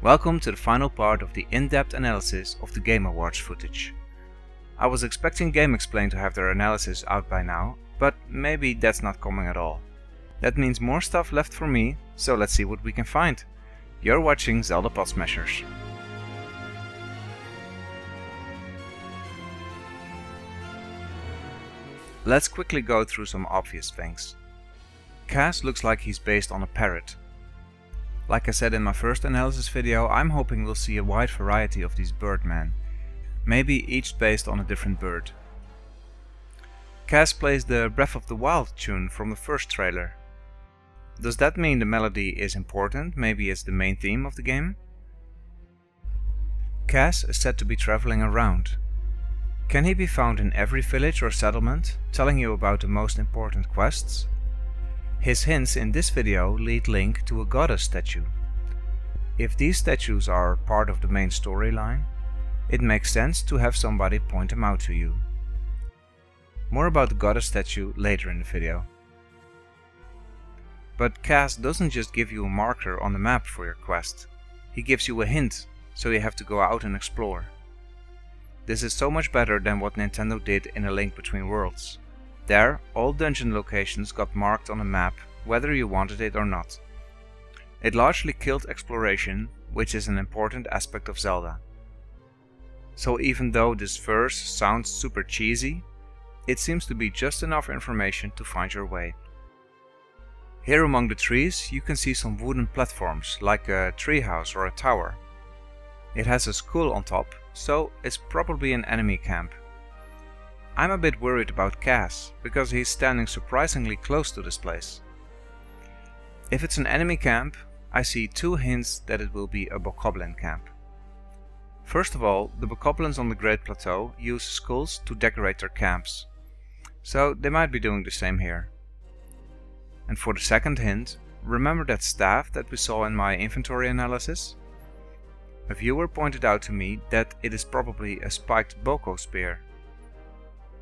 Welcome to the final part of the in-depth analysis of the Game Awards footage. I was expecting GameXplain to have their analysis out by now, but maybe that's not coming at all. That means more stuff left for me, so let's see what we can find. You're watching Zelda Pot Smashers. Let's quickly go through some obvious things. Kaz looks like he's based on a parrot. Like I said in my first analysis video, I'm hoping we'll see a wide variety of these birdmen, maybe each based on a different bird. Kaz plays the Breath of the Wild tune from the first trailer. Does that mean the melody is important? Maybe it's the main theme of the game? Kaz is said to be traveling around. Can he be found in every village or settlement, telling you about the most important quests? His hints in this video lead Link to a goddess statue. If these statues are part of the main storyline, it makes sense to have somebody point them out to you. More about the goddess statue later in the video. But Kaz doesn't just give you a marker on the map for your quest. He gives you a hint, so you have to go out and explore. This is so much better than what Nintendo did in A Link Between Worlds. There, all dungeon locations got marked on a map, whether you wanted it or not. It largely killed exploration, which is an important aspect of Zelda. So even though this verse sounds super cheesy, it seems to be just enough information to find your way. Here among the trees you can see some wooden platforms, like a treehouse or a tower. It has a skull on top, so it's probably an enemy camp. I'm a bit worried about Kaz, because he's standing surprisingly close to this place. If it's an enemy camp, I see two hints that it will be a bokoblin camp. First of all, the bokoblins on the Great Plateau use skulls to decorate their camps, so they might be doing the same here. And for the second hint, remember that staff that we saw in my inventory analysis? A viewer pointed out to me that it is probably a spiked boko spear.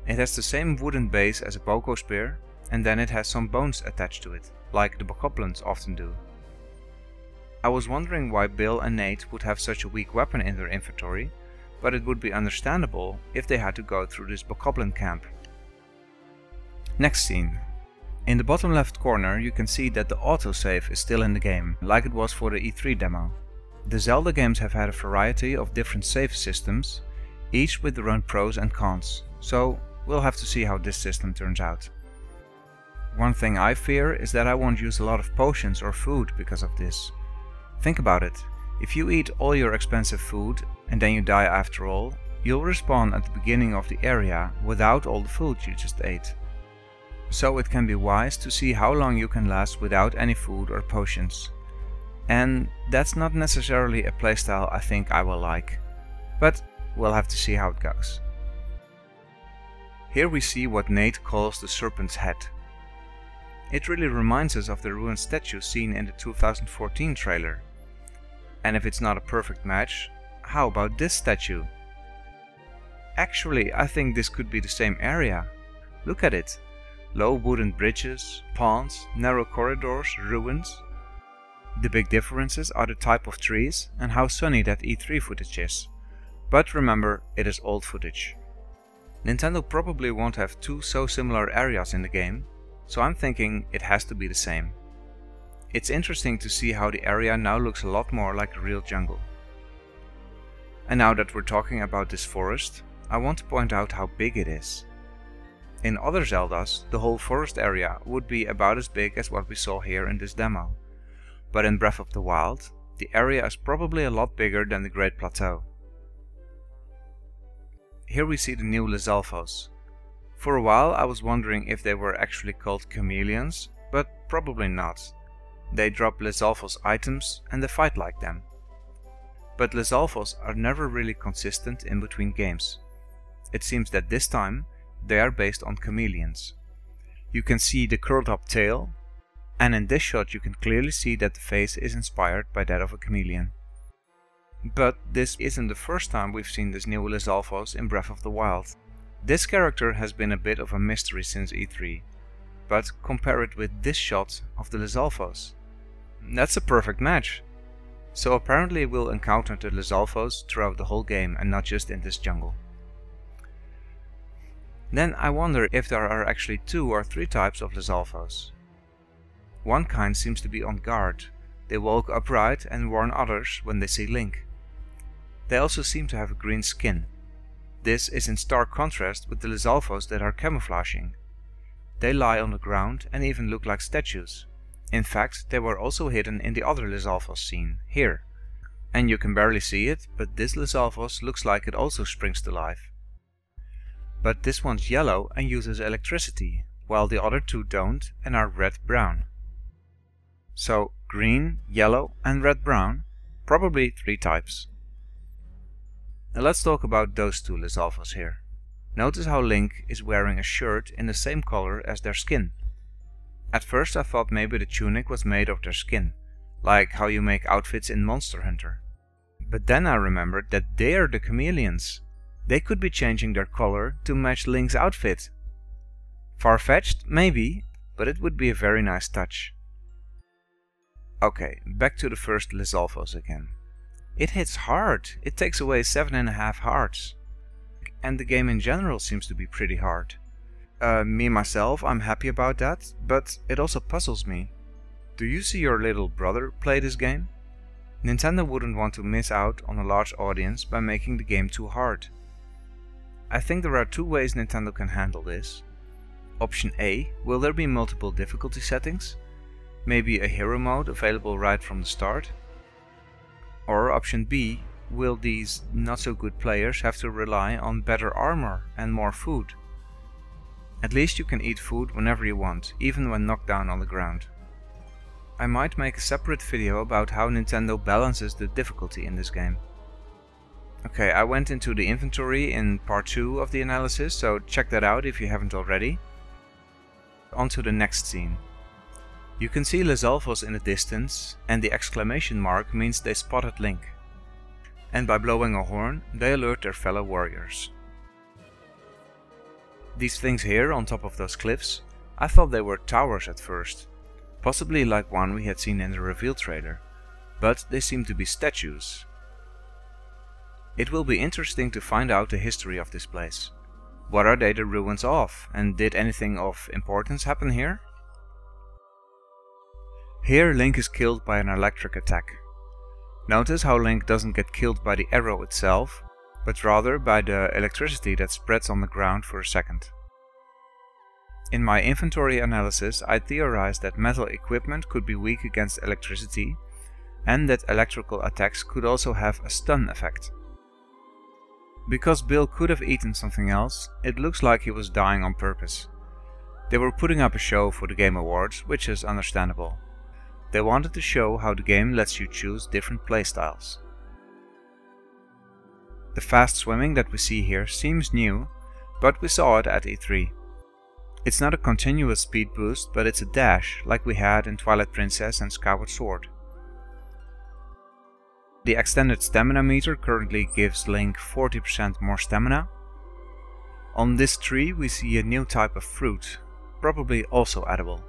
It has the same wooden base as a boko spear, and then it has some bones attached to it, like the bokoblins often do. I was wondering why Bill and Nate would have such a weak weapon in their inventory, but it would be understandable if they had to go through this bokoblin camp. Next scene. In the bottom left corner you can see that the autosave is still in the game, like it was for the E3 demo. The Zelda games have had a variety of different save systems, each with their own pros and cons, so we'll have to see how this system turns out. One thing I fear is that I won't use a lot of potions or food because of this. Think about it, if you eat all your expensive food and then you die after all, you'll respawn at the beginning of the area without all the food you just ate. So it can be wise to see how long you can last without any food or potions. And that's not necessarily a playstyle I think I will like, but we'll have to see how it goes. Here we see what Nate calls the serpent's head. It really reminds us of the ruined statue seen in the 2014 trailer. And if it's not a perfect match, how about this statue? Actually, I think this could be the same area. Look at it. Low wooden bridges, ponds, narrow corridors, ruins. The big differences are the type of trees and how sunny that E3 footage is. But remember, it is old footage. Nintendo probably won't have two so similar areas in the game, so I'm thinking it has to be the same. It's interesting to see how the area now looks a lot more like a real jungle. And now that we're talking about this forest, I want to point out how big it is. In other Zeldas, the whole forest area would be about as big as what we saw here in this demo. But in Breath of the Wild, the area is probably a lot bigger than the Great Plateau. Here we see the new Lizalfos. For a while I was wondering if they were actually called chameleons, but probably not. They drop Lizalfos items and they fight like them. But Lizalfos are never really consistent in between games. It seems that this time they are based on chameleons. You can see the curled up tail, and in this shot you can clearly see that the face is inspired by that of a chameleon. But this isn't the first time we've seen this new Lizalfos in Breath of the Wild. This character has been a bit of a mystery since E3, but compare it with this shot of the Lizalfos. That's a perfect match. So apparently we'll encounter the Lizalfos throughout the whole game and not just in this jungle. Then I wonder if there are actually 2 or 3 types of Lizalfos. One kind seems to be on guard. They walk upright and warn others when they see Link. They also seem to have a green skin. This is in stark contrast with the Lizalfos that are camouflaging. They lie on the ground and even look like statues. In fact, they were also hidden in the other Lizalfos scene, here. And you can barely see it, but this Lizalfos looks like it also springs to life. But this one's yellow and uses electricity, while the other 2 don't and are red-brown. So green, yellow and red-brown, probably 3 types. Now let's talk about those 2 Lizalfos here. Notice how Link is wearing a shirt in the same color as their skin. At first I thought maybe the tunic was made of their skin, like how you make outfits in Monster Hunter. But then I remembered that they are the chameleons. They could be changing their color to match Link's outfit. Far-fetched? Maybe, but it would be a very nice touch. Okay, back to the first Lizalfos again. It hits hard. It takes away 7.5 hearts. And the game in general seems to be pretty hard. Me myself, I'm happy about that, but it also puzzles me. Do you see your little brother play this game? Nintendo wouldn't want to miss out on a large audience by making the game too hard. I think there are 2 ways Nintendo can handle this. Option A, will there be multiple difficulty settings? Maybe a hero mode available right from the start? Or option B, will these not so good players have to rely on better armor and more food? At least you can eat food whenever you want, even when knocked down on the ground. I might make a separate video about how Nintendo balances the difficulty in this game. Okay, I went into the inventory in part 2 of the analysis, so check that out if you haven't already. On to the next scene. You can see Lizalfos in the distance, and the exclamation mark means they spotted Link. And by blowing a horn, they alert their fellow warriors. These things here on top of those cliffs, I thought they were towers at first, possibly like one we had seen in the reveal trailer, but they seem to be statues. It will be interesting to find out the history of this place. What are they the ruins of, and did anything of importance happen here? Here Link is killed by an electric attack. Notice how Link doesn't get killed by the arrow itself, but rather by the electricity that spreads on the ground for a second. In my inventory analysis, I theorized that metal equipment could be weak against electricity, and that electrical attacks could also have a stun effect. Because Bill could have eaten something else, it looks like he was dying on purpose. They were putting up a show for the Game Awards, which is understandable. They wanted to show how the game lets you choose different playstyles. The fast swimming that we see here seems new, but we saw it at E3. It's not a continuous speed boost, but it's a dash, like we had in Twilight Princess and Skyward Sword. The extended stamina meter currently gives Link 40% more stamina. On this tree we see a new type of fruit, probably also edible.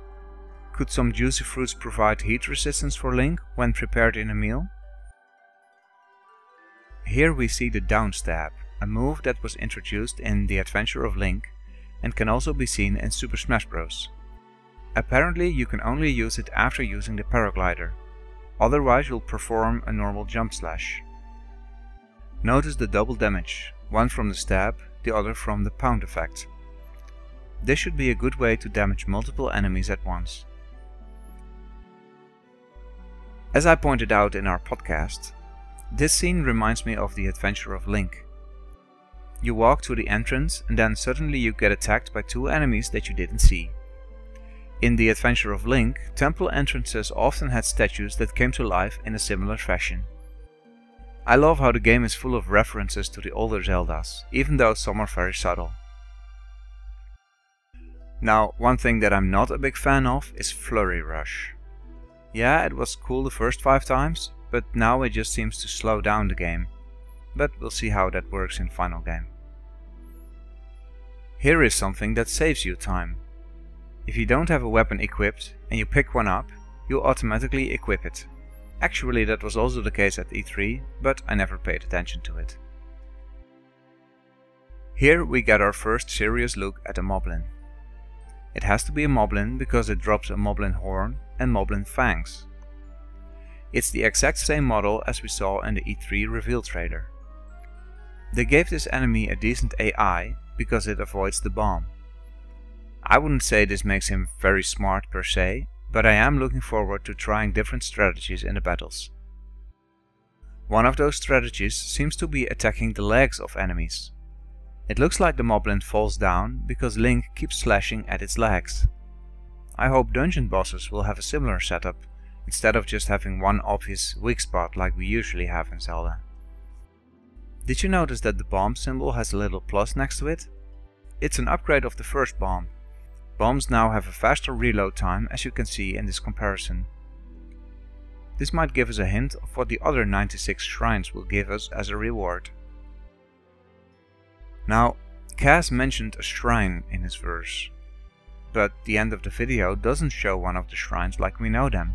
Could some juicy fruits provide heat resistance for Link when prepared in a meal? Here we see the down stab, a move that was introduced in The Adventure of Link and can also be seen in Super Smash Bros. Apparently you can only use it after using the paraglider, otherwise you'll perform a normal jump slash. Notice the double damage, one from the stab, the other from the pound effect. This should be a good way to damage multiple enemies at once. As I pointed out in our podcast, this scene reminds me of The Adventure of Link. You walk to the entrance and then suddenly you get attacked by 2 enemies that you didn't see. In The Adventure of Link, temple entrances often had statues that came to life in a similar fashion. I love how the game is full of references to the older Zeldas, even though some are very subtle. Now, one thing that I'm not a big fan of is Flurry Rush. Yeah, it was cool the first 5 times, but now it just seems to slow down the game. But we'll see how that works in final game. Here is something that saves you time. If you don't have a weapon equipped and you pick one up, you'll automatically equip it. Actually, that was also the case at E3, but I never paid attention to it. Here we get our first serious look at a moblin. It has to be a moblin because it drops a moblin horn and moblin fangs. It's the exact same model as we saw in the E3 reveal trailer. They gave this enemy a decent AI because it avoids the bomb. I wouldn't say this makes him very smart per se, but I am looking forward to trying different strategies in the battles. One of those strategies seems to be attacking the legs of enemies. It looks like the moblin falls down because Link keeps slashing at its legs. I hope dungeon bosses will have a similar setup, instead of just having one obvious weak spot like we usually have in Zelda. Did you notice that the bomb symbol has a little plus next to it? It's an upgrade of the first bomb. Bombs now have a faster reload time, as you can see in this comparison. This might give us a hint of what the other 96 shrines will give us as a reward. Now, Kaz mentioned a shrine in his verse, but the end of the video doesn't show one of the shrines like we know them.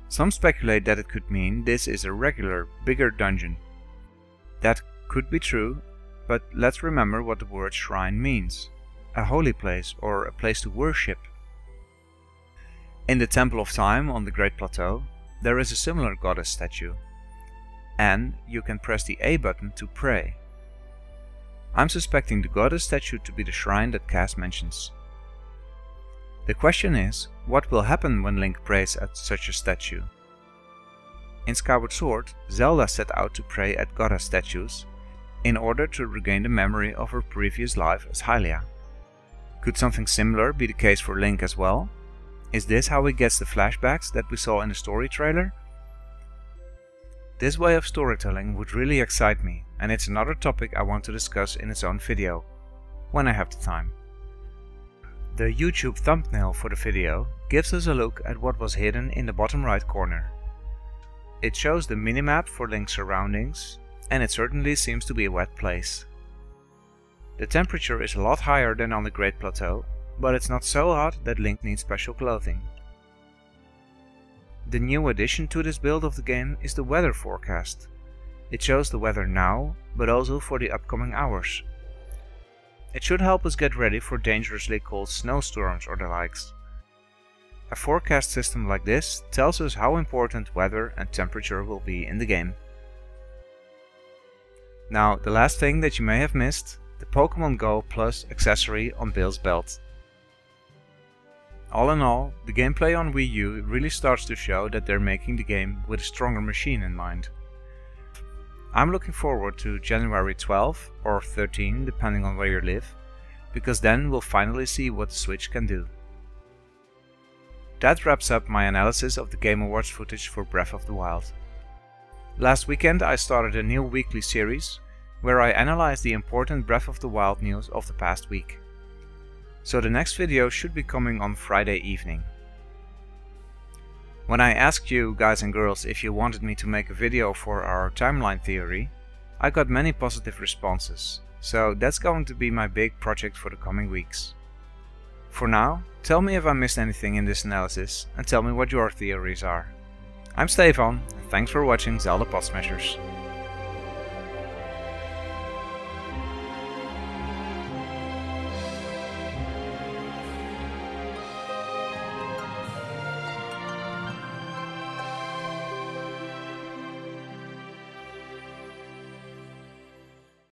Some speculate that it could mean this is a regular, bigger dungeon. That could be true, but let's remember what the word shrine means. A holy place or a place to worship. In the Temple of Time on the Great Plateau, there is a similar goddess statue, and you can press the A button to pray. I'm suspecting the goddess statue to be the shrine that Kaz mentions. The question is, what will happen when Link prays at such a statue? In Skyward Sword, Zelda set out to pray at goddess statues in order to regain the memory of her previous life as Hylia. Could something similar be the case for Link as well? Is this how he gets the flashbacks that we saw in the story trailer? This way of storytelling would really excite me, and it's another topic I want to discuss in its own video, when I have the time. The YouTube thumbnail for the video gives us a look at what was hidden in the bottom right corner. It shows the minimap for Link's surroundings, and it certainly seems to be a wet place. The temperature is a lot higher than on the Great Plateau, but it's not so hot that Link needs special clothing. The new addition to this build of the game is the weather forecast. It shows the weather now, but also for the upcoming hours. It should help us get ready for dangerously cold snowstorms or the likes. A forecast system like this tells us how important weather and temperature will be in the game. Now, the last thing that you may have missed, the Pokemon Go Plus accessory on Bill's belt. All in all, the gameplay on Wii U really starts to show that they're making the game with a stronger machine in mind. I'm looking forward to January 12 or 13, depending on where you live, because then we'll finally see what the Switch can do. That wraps up my analysis of the Game Awards footage for Breath of the Wild. Last weekend I started a new weekly series where I analyze the important Breath of the Wild news of the past week. So the next video should be coming on Friday evening. When I asked you guys and girls if you wanted me to make a video for our timeline theory, I got many positive responses, so that's going to be my big project for the coming weeks. For now, tell me if I missed anything in this analysis and tell me what your theories are. I'm Stefan, and thanks for watching Zelda Pod Smashers.